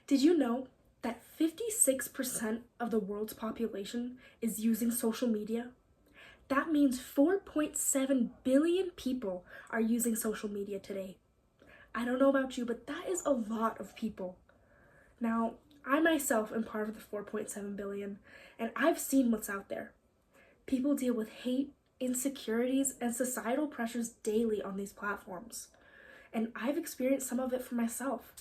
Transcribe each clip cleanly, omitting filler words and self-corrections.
Did you know that 56% of the world's population is using social media? That means 4.7 billion people are using social media today. I don't know about you, but that is a lot of people. Now, I myself am part of the 4.7 billion, and I've seen what's out there. People deal with hate, insecurities, and societal pressures daily on these platforms, and I've experienced some of it for myself.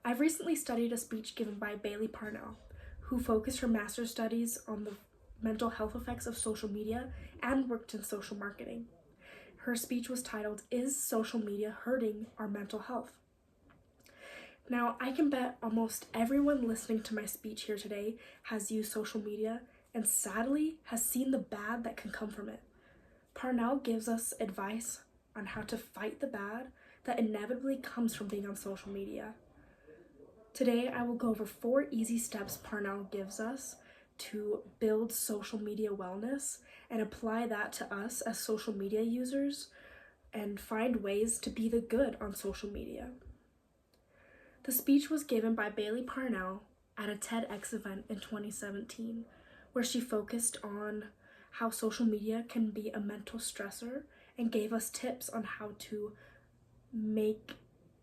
I've recently studied a speech given by Bailey Parnell, who focused her master's studies on the mental health effects of social media and worked in social marketing. Her speech was titled, "Is Social Media Hurting Our Mental Health?" Now, I can bet almost everyone listening to my speech here today has used social media and sadly has seen the bad that can come from it. Parnell gives us advice on how to fight the bad that inevitably comes from being on social media. Today, I will go over 4 easy steps Parnell gives us to build social media wellness and apply that to us as social media users and find ways to be the good on social media. The speech was given by Bailey Parnell at a TEDx event in 2017, where she focused on how social media can be a mental stressor and gave us tips on how to make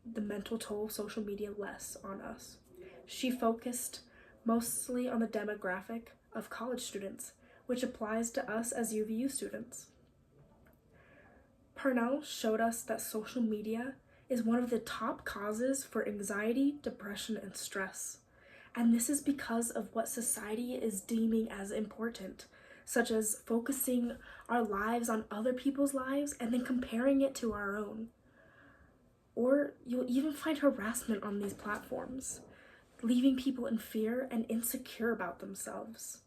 the mental toll of social media less on us. She focused mostly on the demographic of college students, which applies to us as UVU students. Parnell showed us that social media is one of the top causes for anxiety, depression, and stress. And this is because of what society is deeming as important, such as focusing our lives on other people's lives and then comparing it to our own. Or you'll even find harassment on these platforms, leaving people in fear and insecure about themselves.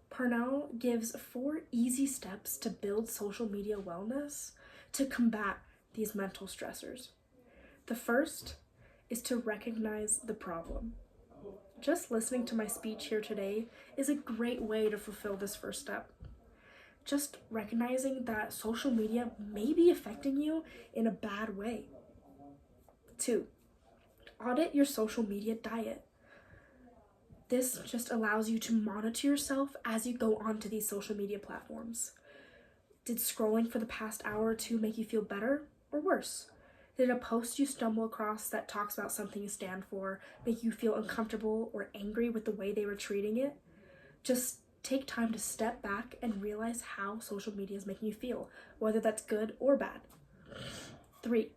Parnell gives 4 easy steps to build social media wellness to combat these mental stressors. The first is to recognize the problem. Just listening to my speech here today is a great way to fulfill this first step. Just recognizing that social media may be affecting you in a bad way. 2, audit your social media diet. This just allows you to monitor yourself as you go onto these social media platforms. Did scrolling for the past hour or 2 make you feel better or worse? Did a post you stumble across that talks about something you stand for make you feel uncomfortable or angry with the way they were treating it? Just take time to step back and realize how social media is making you feel, whether that's good or bad. 3,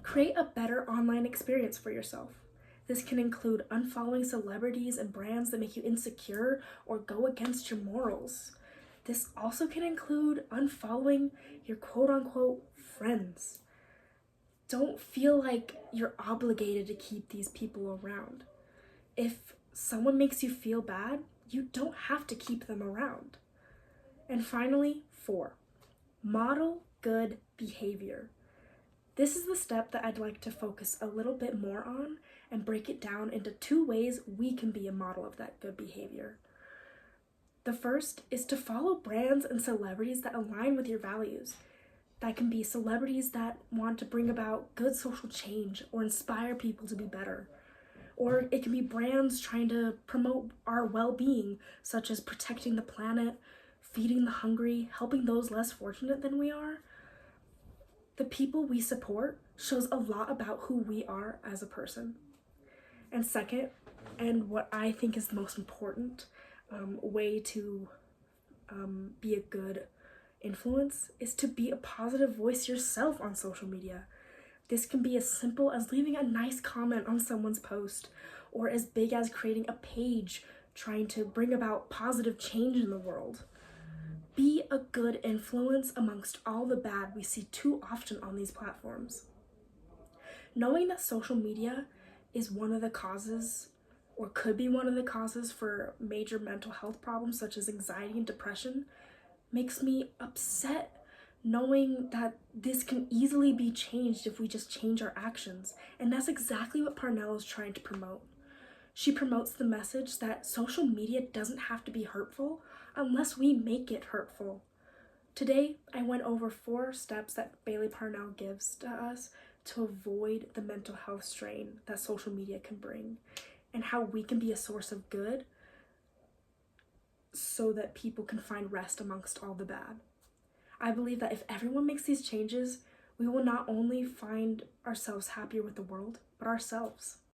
create a better online experience for yourself. This can include unfollowing celebrities and brands that make you insecure or go against your morals. This also can include unfollowing your quote-unquote friends. Don't feel like you're obligated to keep these people around. If someone makes you feel bad, you don't have to keep them around. And finally, 4, model good behavior. This is the step that I'd like to focus a little bit more on and break it down into 2 ways we can be a model of that good behavior. The first is to follow brands and celebrities that align with your values. That can be celebrities that want to bring about good social change or inspire people to be better. Or it can be brands trying to promote our well-being, such as protecting the planet, feeding the hungry, helping those less fortunate than we are. The people we support shows a lot about who we are as a person. And second, and what I think is the most important way to be a good influence is to be a positive voice yourself on social media. This can be as simple as leaving a nice comment on someone's post, or as big as creating a page trying to bring about positive change in the world. Be a good influence amongst all the bad we see too often on these platforms. Knowing that social media is one of the causes, or could be one of the causes for major mental health problems such as anxiety and depression, makes me upset knowing that this can easily be changed if we just change our actions. And that's exactly what Parnell is trying to promote. She promotes the message that social media doesn't have to be hurtful unless we make it hurtful. Today, I went over 4 steps that Bailey Parnell gives to us to avoid the mental health strain that social media can bring, and how we can be a source of good so that people can find rest amongst all the bad. I believe that if everyone makes these changes, we will not only find ourselves happier with the world, but ourselves.